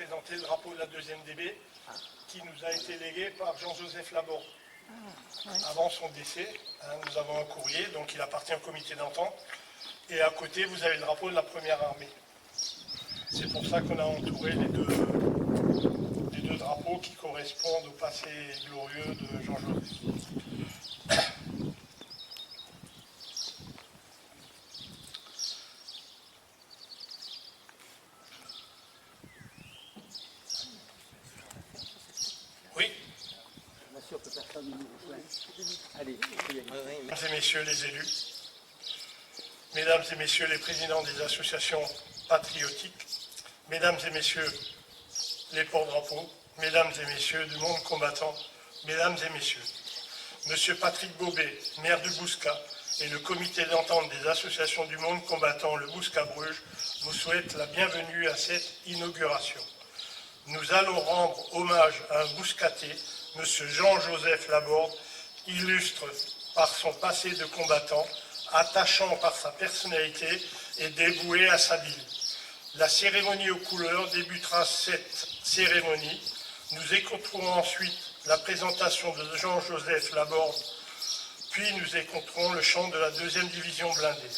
présenter le drapeau de la 2e DB qui nous a été légué par Jean-Joseph Laborde. Avant son décès, nous avons un courrier, donc il appartient au comité d'entente. Et à côté, vous avez le drapeau de la 1re armée. C'est pour ça qu'on a entouré les deux drapeaux qui correspondent au passé glorieux de Jean-Joseph. Oui. Mesdames et messieurs les élus, mesdames et messieurs les présidents des associations patriotiques, mesdames et messieurs les porte-drapeaux, mesdames et messieurs du monde combattant, mesdames et messieurs, monsieur Patrick Bobet, maire de Bouscat, et le comité d'entente des associations du monde combattant, le Bouscat-Bruges, vous souhaitent la bienvenue à cette inauguration. Nous allons rendre hommage à un Bouscatais, monsieur Jean-Joseph Laborde, illustre par son passé de combattant, attachant par sa personnalité et dévoué à sa ville. La cérémonie aux couleurs débutera cette cérémonie. Nous écouterons ensuite la présentation de Jean-Joseph Laborde, puis nous écouterons le chant de la 2e division blindée.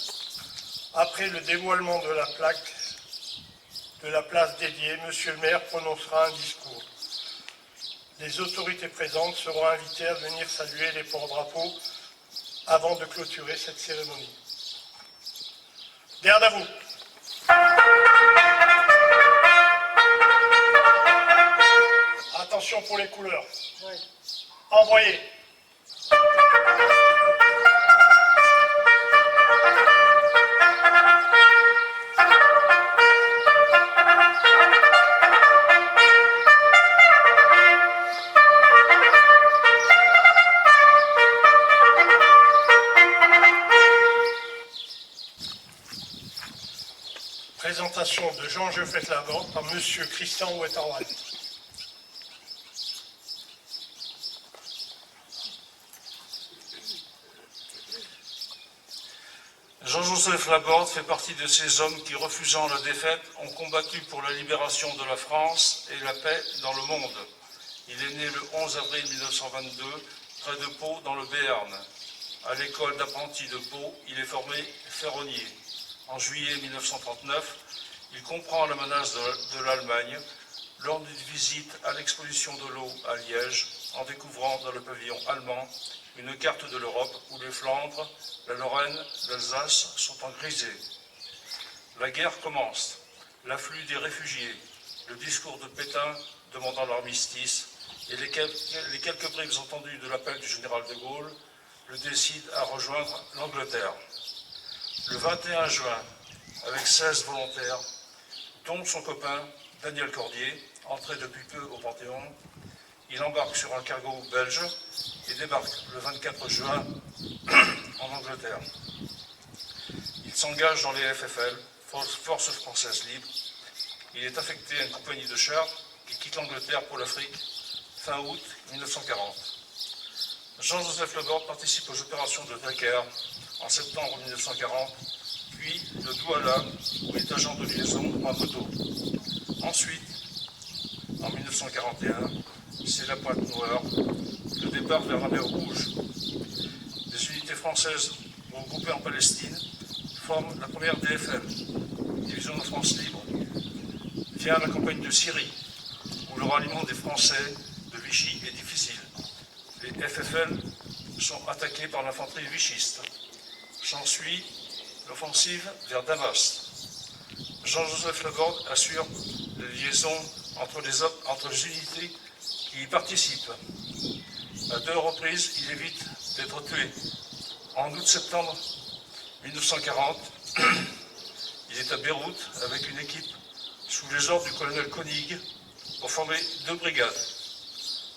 Après le dévoilement de la plaque de la place dédiée, monsieur le maire prononcera un discours. Les autorités présentes seront invitées à venir saluer les porte-drapeaux avant de clôturer cette cérémonie. Garde à vous. Attention pour les couleurs. Envoyez. Présentation de Jean-Joseph Laborde par monsieur Christian Wetterwald. Jean-Joseph Laborde fait partie de ces hommes qui, refusant la défaite, ont combattu pour la libération de la France et la paix dans le monde. Il est né le 11 avril 1922, près de Pau, dans le Béarn. À l'école d'apprentis de Pau, il est formé ferronnier. En juillet 1939, il comprend la menace de l'Allemagne lors d'une visite à l'exposition de l'eau à Liège, en découvrant dans le pavillon allemand une carte de l'Europe où les Flandres, la Lorraine, l'Alsace sont en grisé. La guerre commence, l'afflux des réfugiés, le discours de Pétain demandant l'armistice et les quelques bribes entendues de l'appel du général de Gaulle le décident à rejoindre l'Angleterre. Le 21 juin, avec 16 volontaires, dont son copain Daniel Cordier, entré depuis peu au Panthéon, il embarque sur un cargo belge et débarque le 24 juin en Angleterre. Il s'engage dans les FFL, Forces Françaises Libres. Il est affecté à une compagnie de chars qui quitte l'Angleterre pour l'Afrique fin août 1940. Jean-Joseph Laborde participe aux opérations de Dakar en septembre 1940, puis de Douala, où il est agent de liaison en moto. Ensuite, en 1941, c'est la Pointe Noire, le départ vers la mer Rouge. Des unités françaises regroupées en Palestine forment la première DFM, Division de France Libre. Vient la campagne de Syrie, où le ralliement des Français de Vichy est difficile. Les FFL sont attaqués par l'infanterie vichiste. S'ensuit l'offensive vers Damas. Jean-Joseph Laborde assure les liaisons entre les unités qui y participent. À 2 reprises, il évite d'être tué. En août-septembre 1940, il est à Beyrouth avec une équipe sous les ordres du colonel Koenig pour former 2 brigades.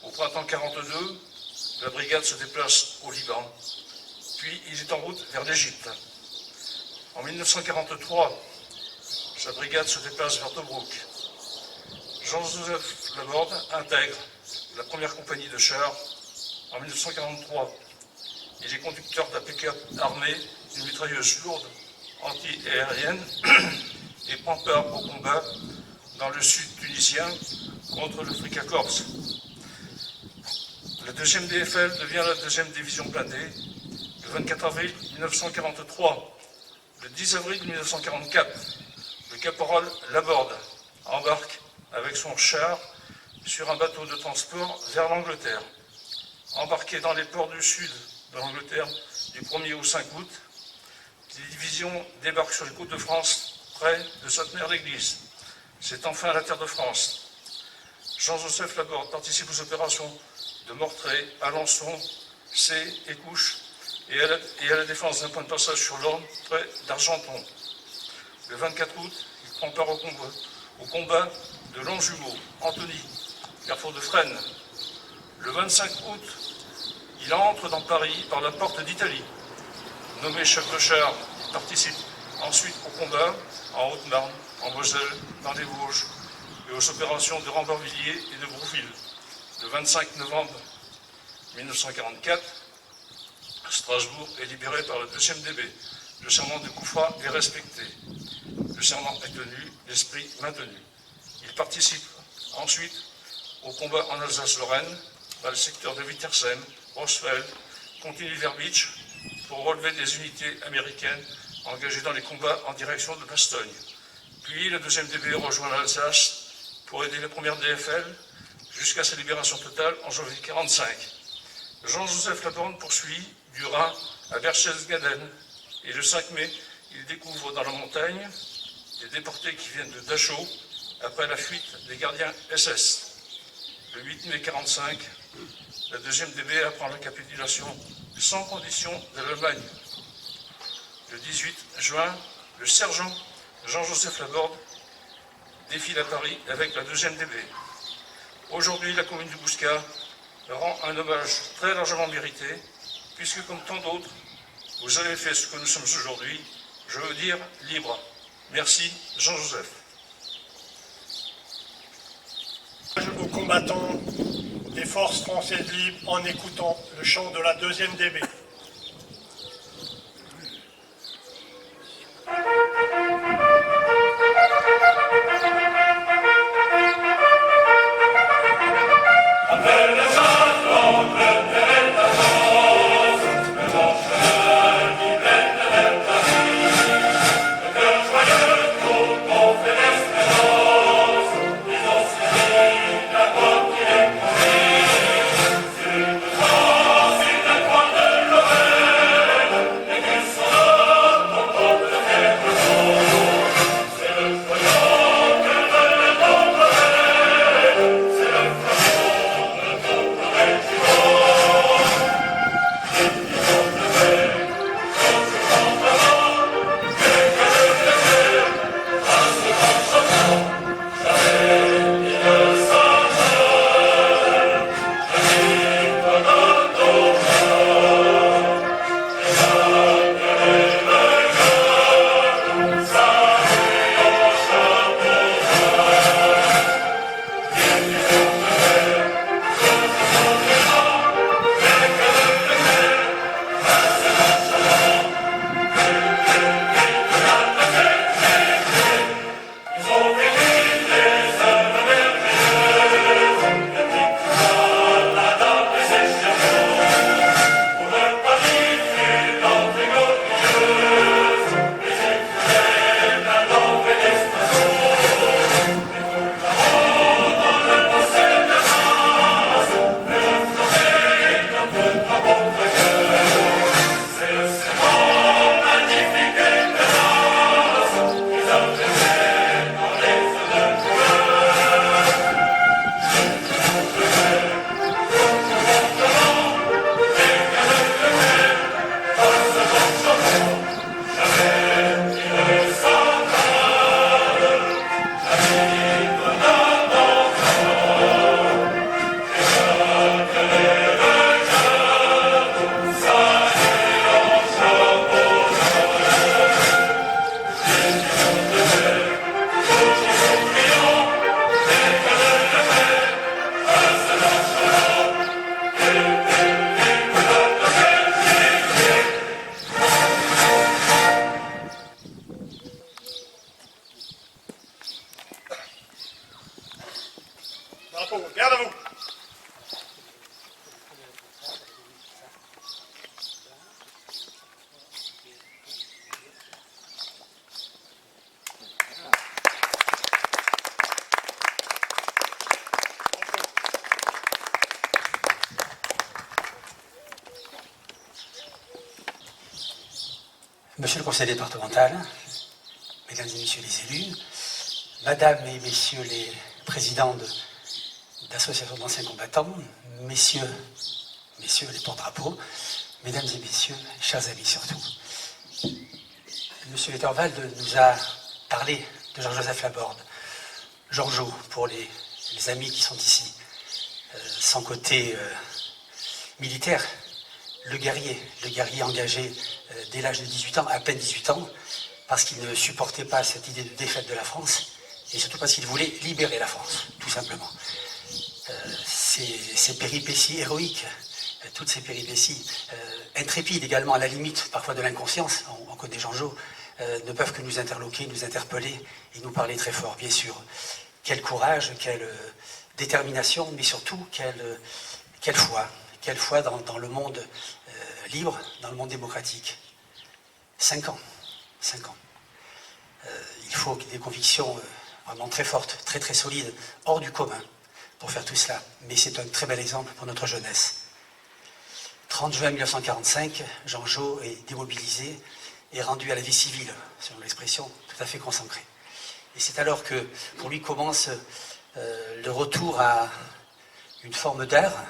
Au printemps 1942, la brigade se déplace au Liban, puis il est en route vers l'Égypte. En 1943, sa brigade se déplace vers Tobrouk. Jean-Joseph Laborde intègre la première compagnie de chars en 1943. Il est conducteur d'un pick-up armé d'une mitrailleuse lourde anti-aérienne et prend part au combat dans le sud tunisien contre le Frika Corps. La 2e DFL devient la 2e division blindée le 24 avril 1943. Le 10 avril 1944, le caporal Laborde embarque avec son char sur un bateau de transport vers l'Angleterre. Embarqué dans les ports du sud de l'Angleterre du 1er au 5 août, les divisions débarquent sur les côtes de France, près de Sainte-Mère-l'Église. C'est enfin la terre de France. Jean-Joseph Laborde participe aux opérations de Mortray, Alençon, Cé et Couche, et à la défense d'un point de passage sur l'Orne, près d'Argenton. Le 24 août, il prend part au combat de Longjumeau, Antony, carrefour de Fresnes. Le 25 août, il entre dans Paris par la porte d'Italie. Nommé chef de char, il participe ensuite au combat en Haute-Marne, en Moselle, dans les Vosges, et aux opérations de Rambervilliers et de Brouville. Le 25 novembre 1944, Strasbourg est libéré par la 2e DB. Le serment de Koufra est respecté. Le serment est tenu, l'esprit maintenu. Il participe ensuite au combat en Alsace-Lorraine, dans le secteur de Wittersheim, Rosfeld, continue vers Bitch, pour relever des unités américaines engagées dans les combats en direction de Bastogne. Puis la 2e DB rejoint l'Alsace pour aider la 1re DFL jusqu'à sa libération totale en janvier 1945. Jean-Joseph Laborde poursuit du Rhin à Berchtesgaden et le 5 mai, il découvre dans la montagne des déportés qui viennent de Dachau après la fuite des gardiens SS. Le 8 mai 1945, la 2e DB apprend la capitulation sans condition de l'Allemagne. Le 18 juin, le sergent Jean-Joseph Laborde défile à Paris avec la 2e DB. Aujourd'hui, la commune de Bouscat rend un hommage très largement mérité, puisque comme tant d'autres, vous avez fait ce que nous sommes aujourd'hui, je veux dire libre. Merci, Jean-Joseph. Aux combattants des forces françaises libres en écoutant le chant de la 2e DB. La porte-drapeau. Garde à vous. Monsieur le conseil départemental, mesdames et messieurs les élus, madame et messieurs les présidents d'associations d'anciens combattants, messieurs les porte-drapeaux, mesdames et messieurs, chers amis surtout. Monsieur Letterwald nous a parlé de Jean-Joseph Laborde, Georgeot pour les amis qui sont ici, son côté militaire, le guerrier engagé dès l'âge de 18 ans, à peine 18 ans, parce qu'il ne supportait pas cette idée de défaite de la France, et surtout parce qu'il voulait libérer la France, tout simplement. Ces péripéties héroïques, toutes ces péripéties intrépides également, à la limite parfois de l'inconscience, on connaît Georgeot, ne peuvent que nous interloquer, nous interpeller et nous parler très fort, bien sûr. Quel courage, quelle détermination, mais surtout quelle foi dans le monde libre, dans le monde démocratique. 5 ans. Il faut des convictions vraiment très fortes, très très solides, hors du commun, pour faire tout cela. Mais c'est un très bel exemple pour notre jeunesse. 30 juin 1945, Georgeot est démobilisé et rendu à la vie civile, selon l'expression, tout à fait consacré. Et c'est alors que, pour lui, commence le retour à une forme d'art,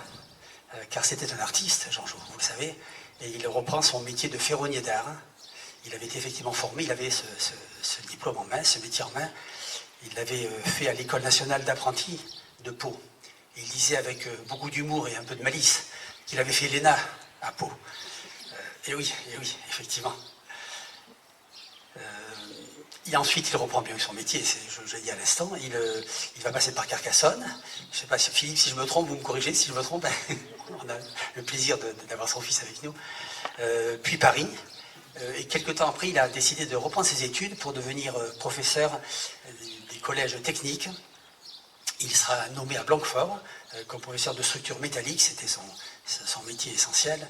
car c'était un artiste, Georgeot, vous le savez, et il reprend son métier de ferronnier d'art. Il avait été effectivement formé, il avait ce diplôme en main, ce métier en main. Il l'avait fait à l'École nationale d'apprentis de Pau. Il disait avec beaucoup d'humour et un peu de malice qu'il avait fait l'ENA à Pau. Et oui, effectivement. Et ensuite, il reprend bien son métier, je l'ai dit à l'instant, il va passer par Carcassonne. Je ne sais pas si Philippe, si je me trompe, vous me corrigez, si je me trompe, on a le plaisir d'avoir son fils avec nous. Puis Paris. Et quelques temps après, il a décidé de reprendre ses études pour devenir professeur des collèges techniques. Il sera nommé à Blanquefort comme professeur de structure métallique, c'était son métier essentiel,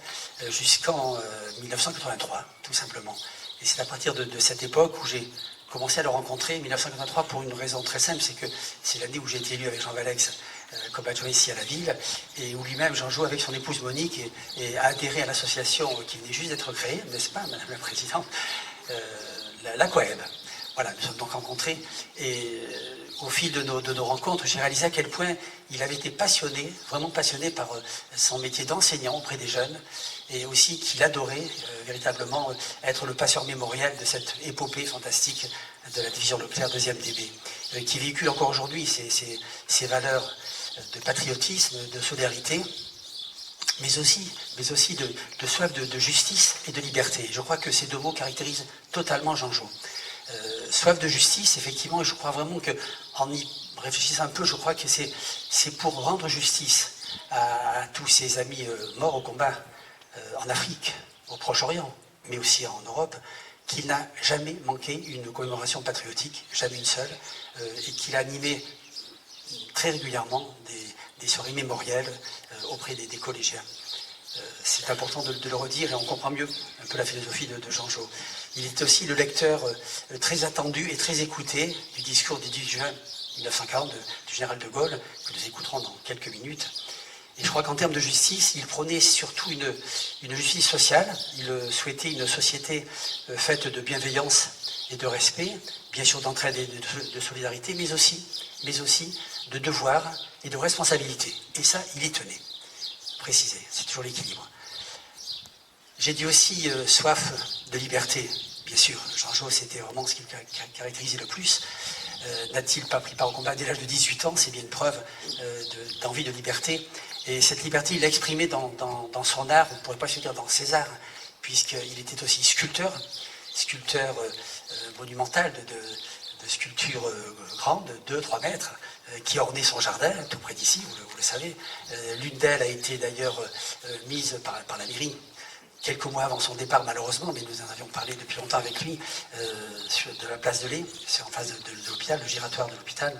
jusqu'en 1983, tout simplement. Et c'est à partir de cette époque où j'ai commencé à le rencontrer, 1983, pour une raison très simple, c'est que c'est l'année où j'ai été élu avec Jean Valex comme adjoint ici à la ville, et où lui-même, Jean-Jo, avec son épouse Monique, et a adhéré à l'association qui venait juste d'être créée, n'est-ce pas, Madame la Présidente, la Coeb. Voilà, nous sommes donc rencontrés, et au fil de nos rencontres, j'ai réalisé à quel point il avait été passionné, vraiment passionné par son métier d'enseignant auprès des jeunes, et aussi qu'il adorait véritablement être le passeur mémoriel de cette épopée fantastique de la division Leclerc 2e DB, qui véhicule encore aujourd'hui ces valeurs de patriotisme, de solidarité, mais aussi de soif de justice et de liberté. Je crois que ces deux mots caractérisent totalement Georgeot. Soif de justice, effectivement, et je crois vraiment qu'en y réfléchissant un peu, je crois que c'est pour rendre justice à tous ces amis morts au combat en Afrique, au Proche-Orient, mais aussi en Europe, qu'il n'a jamais manqué une commémoration patriotique, jamais une seule, et qu'il a animé très régulièrement des soirées mémorielles auprès des collégiens. C'est important de le redire et on comprend mieux un peu la philosophie de Georgeot. Il est aussi le lecteur très attendu et très écouté du discours du 10 juin 1940 du général de Gaulle, que nous écouterons dans quelques minutes. Et je crois qu'en termes de justice, il prônait surtout une justice sociale. Il souhaitait une société faite de bienveillance et de respect, bien sûr d'entraide et de solidarité, mais aussi de devoir et de responsabilité. Et ça, il y tenait. Préciser, c'est toujours l'équilibre. J'ai dit aussi soif de liberté. Bien sûr, Georgeot, c'était vraiment ce qui le caractérisait le plus. N'a-t-il pas pris part au combat dès l'âge de 18 ans? C'est bien une preuve d'envie de liberté. Et cette liberté, il l'a exprimée dans son art, on ne pourrait pas se dire dans ses arts, puisqu'il était aussi sculpteur monumental de sculptures grandes, 2-3 mètres, qui ornaient son jardin, tout près d'ici, vous le savez. L'une d'elles a été d'ailleurs mise par la mairie quelques mois avant son départ malheureusement, mais nous en avions parlé depuis longtemps avec lui, de la place de l'Ay, c'est en face de l'hôpital, le giratoire de l'hôpital,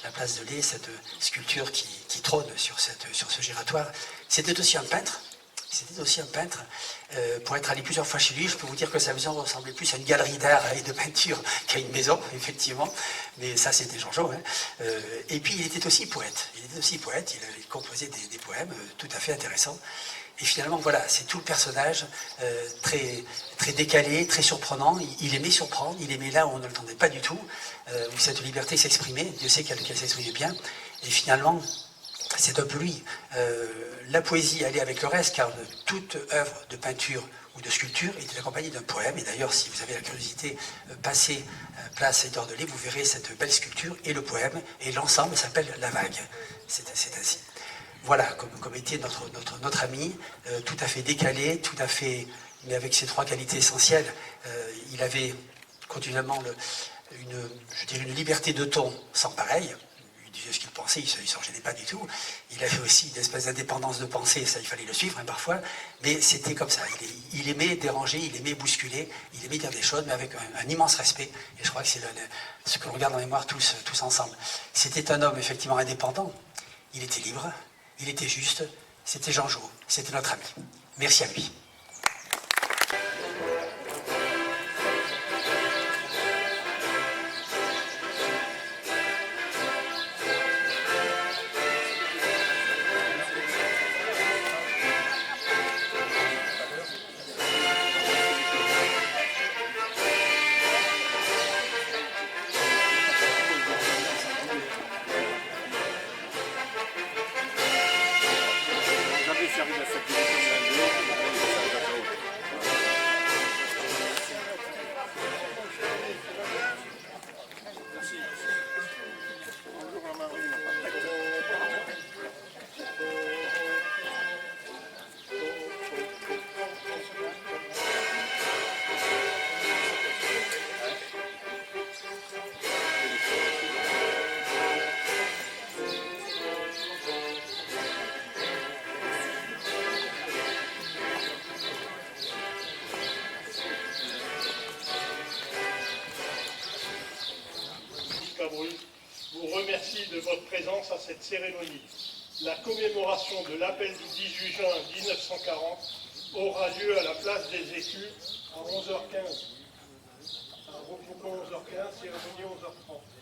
la place de l'Ay, cette sculpture qui trône sur ce giratoire. C'était aussi un peintre. Pour être allé plusieurs fois chez lui, je peux vous dire que sa maison ressemblait plus à une galerie d'art et de peinture qu'à une maison, effectivement. Mais ça, c'était Georges. Hein. Et puis, il était aussi poète. Il composait des poèmes tout à fait intéressants. Et finalement, voilà, c'est tout le personnage, très, très décalé, très surprenant. Il aimait surprendre, il aimait là où on ne l'attendait pas du tout, où cette liberté s'exprimait. Dieu sait qu'elle s'exprimait bien. Et finalement, c'est un peu lui. La poésie allait avec le reste, car toute œuvre de peinture ou de sculpture était accompagnée d'un poème. Et d'ailleurs, si vous avez la curiosité, passez place Édouard Delay, vous verrez cette belle sculpture et le poème. Et l'ensemble s'appelle La Vague. C'est ainsi. Voilà, comme était notre ami, tout à fait décalé, tout à fait, mais avec ses trois qualités essentielles. Il avait continuellement une liberté de ton sans pareil. Il disait ce qu'il pensait, il ne s'en gênait pas du tout. Il avait aussi une espèce d'indépendance de pensée, ça il fallait le suivre hein, parfois, mais c'était comme ça. Il aimait déranger, il aimait bousculer, il aimait dire des choses, mais avec un immense respect. Et je crois que c'est ce que l'on garde en mémoire tous ensemble. C'était un homme effectivement indépendant, il était libre, il était juste, c'était Jean Jo, c'était notre ami. Merci à lui. Vous remercie de votre présence à cette cérémonie. La commémoration de l'appel du 18 juin 1940 aura lieu à la place des Écus à 11h15. À 11h15, cérémonie 11h30.